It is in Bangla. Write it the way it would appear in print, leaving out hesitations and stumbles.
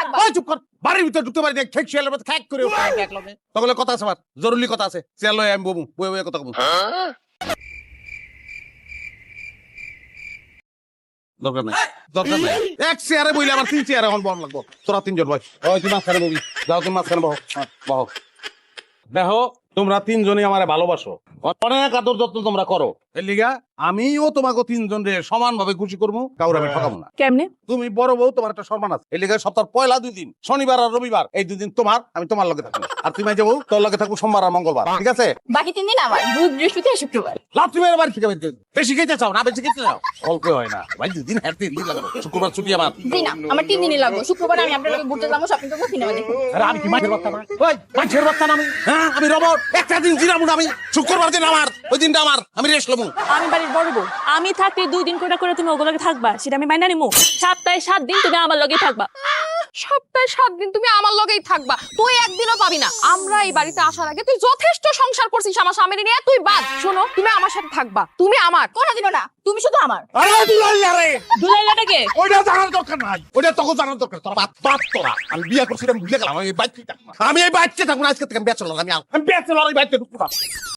থাকবা। ওই চুপ কর, বাড়ির ভিতরে ঢুকতে পারি না, খেক শিয়ালের মতো খ্যাক করে তখন কথা আছে আমার, জরুরি কথা আছে, চেয়ার লয়ে আমি বমু, বয়ে বয়ে কথা বলবো। দরকার নাই, দরকার নাই, এক চেয়ারে বইলে আমার 3 চেয়ারে এখন বম লাগবো, তোরা 3 জন বয়। ওই তুই মাঝখানে ববি, যাও তুমি মাঝখানে বহ, বহ। দেখো তোমরা 3 জনই আমারে ভালোবাসো, অনেক আদর যত্ন তোমরা করো, এর লিগা আমিও তোমাকে 3 জন রে সমান ভাবে খুশি করবো, কাউরে আমি ঠকাবো না। কেমনে? তুমি বড় বউ, তোমার একটা সম্মান আছে, এর লিগা সপ্তাহের পয়লা 2 দিন, শনিবার আর রবিবার, এই 2 দিন তোমার, আমি তোমার লগে থাকবো, আর তুমি যাবো তোর লগে থাকবো সোমবার আর মঙ্গলবার, ঠিক আছে? বাকি 3 দিন আমার, বুধ বৃহস্পতি আর শুক্রবার। লাভ তুমি বাড়ি থেকে বেশি খেতে চাও না, বেশি খেতে চাও অল্প হয় না ভাই, 2 দিন হাঁটতে দিন লাগবে, শুক্রবার ছুটি আমার। জি না, আমার 3 দিনই লাগবে। শুক্রবার আমি আপনার লগে ঘুরতে যাবো, শপিং করবো, সিনেমা দেখবো। আরে আমি কি মাছের বাচ্চা না? ওই মাছের বাচ্চা না আমি, হ্যাঁ আমি রবট, একটা দিন জিরাবো না আমি, শুক্রবার দিন আমার, ওই দিনটা আমার, আমি রেস্ট লবো। আমি বাড়ির বড় বউ, আমি থাকতে 2 দিন করে করে তুমি ওগুলোকে থাকবা, সেটা আমি মাইনা নিমু। সপ্তাহে 7 দিন তুমি আমার লগেই থাকবা। সপ্তাহে 7 দিন তুমি আমার লগেই থাকবা, তুই একদিনও পাবি না। আমরা এই বাড়িতে আসার আগে তুই যথেষ্ট সংসার করছিস আমার স্বামীর নিয়ে, তুই বাদ। শোনো, তুমি আমার সাথে থাকবা, তুমি আমার, কোনোদিনও না, তুমি শুধু আমার। আরে দুলাইলা রে, দুলাইলাটাকে ওইটা জানার দরকার নাই, ওইটা তখন জানার দরকার, তোর বাপ তোরা, আমি বিয়ে করছিলাম ভুলে গেলাম, আমি এই বাচ্চা থাকবো না, আমি এই বাচ্চা থাকবো না, আজকে থেকে আমি ব্যাচেলর, আমি ব্যাচেলর, এই বাচ্চা ঢুকবো না।